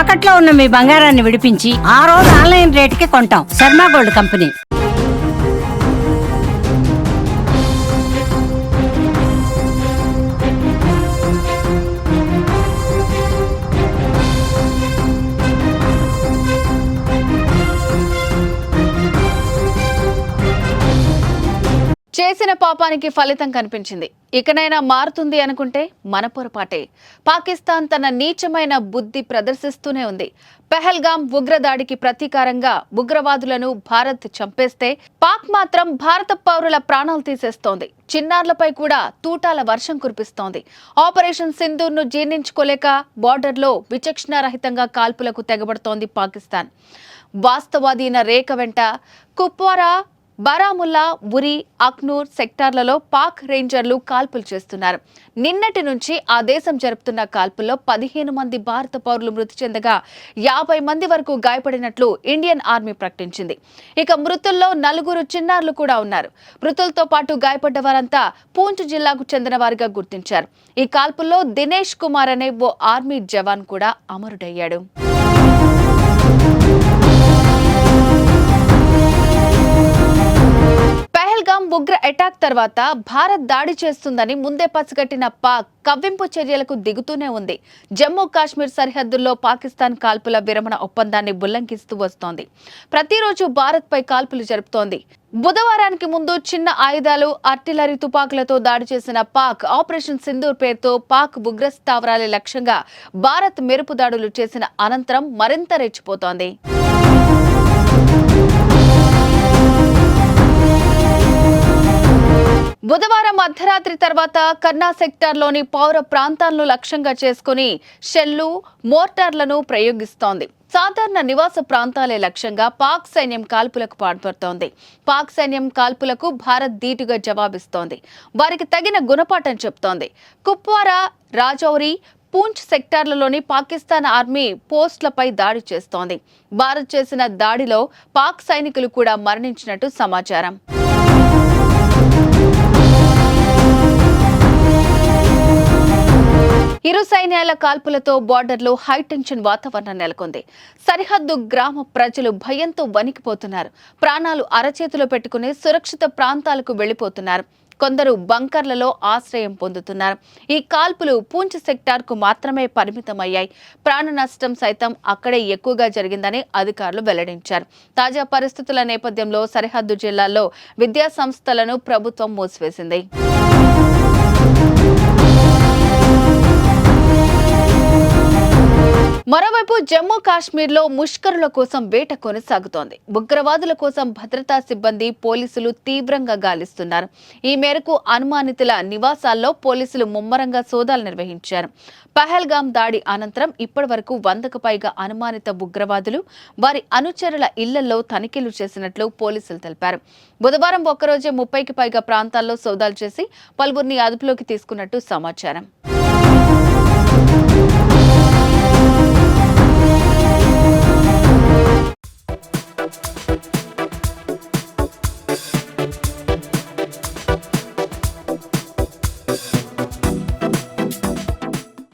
తాకట్లో ఉన్న మీ బంగారాన్ని విడిపించి ఆ రోజు ఆన్లైన్ రేటుకి కొంటాం. Sharma gold company. చేసిన పాపానికి ఫలితం కనిపించింది. ఇకనైనా మారుతుంది అనుకుంటే మన పొరపాటే. పాకిస్తాన్ తన నీచమైన బుద్ధి ప్రదర్శిస్తూనే ఉంది. పెహల్గాం ఉగ్రదాడికి ప్రతీకారంగా ఉగ్రవాదులను భారత్ చంపేస్తే పాక్ మాత్రం భారత పౌరుల ప్రాణాలు తీసేస్తోంది. చిన్నారులపై కూడా తూటాల వర్షం కురిపిస్తోంది. ఆపరేషన్ సింధూర్ను జీర్ణించుకోలేక బోర్డర్లో విచక్షణారహితంగా కాల్పులకు తెగబడుతోంది పాకిస్తాన్. వాస్తవాధీన రేఖ వెంట కుప్వారా, బారాముల్లా, ఉరి, అఖ్నూర్ సెక్టార్లలో పాక్ రేంజర్లు కాల్పులు చేస్తున్నారు. నిన్నటి నుంచి ఆ దేశం జరుపుతున్న కాల్పుల్లో 15 మంది భారత పౌరులు మృతి చెందగా 50 మంది వరకు గాయపడినట్లు ఇండియన్ ఆర్మీ ప్రకటించింది. ఇక మృతుల్లో 4 చిన్నారులు కూడా ఉన్నారు. మృతులతో పాటు గాయపడ్డ వారంతా పూంచ్ జిల్లాకు చెందిన వారిగా గుర్తించారు. ఈ కాల్పుల్లో దినేష్ కుమార్ అనే ఓ ఆర్మీ జవాన్ కూడా అమరుడయ్యాడు. పెహల్గాం ఉగ్ర అటాక్ తర్వాత భారత్ దాడి చేస్తుందని ముందే పసిగట్టిన పాక్ కవ్వింపు చర్యలకు దిగుతూనే ఉంది. జమ్మూ కాశ్మీర్ సరిహద్దుల్లో పాకిస్తాన్ కాల్పుల విరమణ ఒప్పందాన్ని ఉల్లంఘిస్తూ వస్తోంది. ప్రతిరోజు భారత్ పై కాల్పులు జరుపుతోంది. బుధవారానికి ముందు చిన్న ఆయుధాలు, ఆర్టిలరీ తుపాకులతో దాడి చేసిన పాక్ ఆపరేషన్ సింధూర్ పేరుతో పాక్ ఉగ్ర స్థావరాల లక్ష్యంగా భారత్ మెరుపు దాడులు చేసిన అనంతరం మరింత రెచ్చిపోతోంది. బుధవారం అర్ధరాత్రి తర్వాత కర్నా సెక్టార్లోని పౌర ప్రాంతాలను లక్ష్యంగా చేసుకుని షెల్లు, మోర్టార్లను ప్రయోగిస్తోంది. సాధారణ నివాస ప్రాంతాలే లక్ష్యంగా పాక్ సైన్యం కాల్పులకు పాల్పడుతోంది. పాక్ సైన్యం కాల్పులకు భారత్ ధీటుగా జవాబిస్తోంది. వారికి తగిన గుణపాఠం చెప్తోంది. కుప్వారా, రాజౌరి, పూంచ్ సెక్టార్లలోని పాకిస్తాన్ ఆర్మీ పోస్టులపై దాడి చేస్తోంది. భారత్ చేసిన దాడిలో పాక్ సైనికులు కూడా మరణించినట్టు సమాచారం. ఇరు సైన్యాల కాల్పులతో బోర్డర్లో హైటెన్షన్ వాతావరణం నెలకొంది. సరిహద్దు గ్రామ ప్రజలు భయంతో వణికిపోతున్నారు. ప్రాణాలు అరచేతిలో పెట్టుకుని సురక్షిత ప్రాంతాలకు వెళ్లిపోతున్నారు. కొందరు బంకర్లలో ఆశ్రయం పొందుతున్నారు. ఈ కాల్పులు పూంచ్ సెక్టార్కు మాత్రమే పరిమితమయ్యాయి. ప్రాణ నష్టం సైతం అక్కడే ఎక్కువగా జరిగిందని అధికారులు వెల్లడించారు. తాజా పరిస్థితుల నేపథ్యంలో సరిహద్దు జిల్లాల్లో విద్యా సంస్థలను ప్రభుత్వం మూసివేసింది. మరోవైపు జమ్మూ కాశ్మీర్లో ముష్కరుల కోసం వేట కొనసాగుతోంది. ఉగ్రవాదుల కోసం భద్రతా సిబ్బంది, పోలీసులు తీవ్రంగా గాలిస్తున్నారు. ఈ మేరకు అనుమానితుల నివాసాల్లో పోలీసులు ముమ్మరంగా సోదాలు నిర్వహించారు. పహల్గాం దాడి అనంతరం ఇప్పటి వరకు 100కు పైగా అనుమానిత ఉగ్రవాదులు, వారి అనుచరుల ఇళ్లలో తనిఖీలు చేసినట్లు పోలీసులు తెలిపారు. బుధవారం ఒక్కరోజే 30కి పైగా ప్రాంతాల్లో సోదాలు చేసి పలువురిని అదుపులోకి తీసుకున్నట్టు సమాచారం.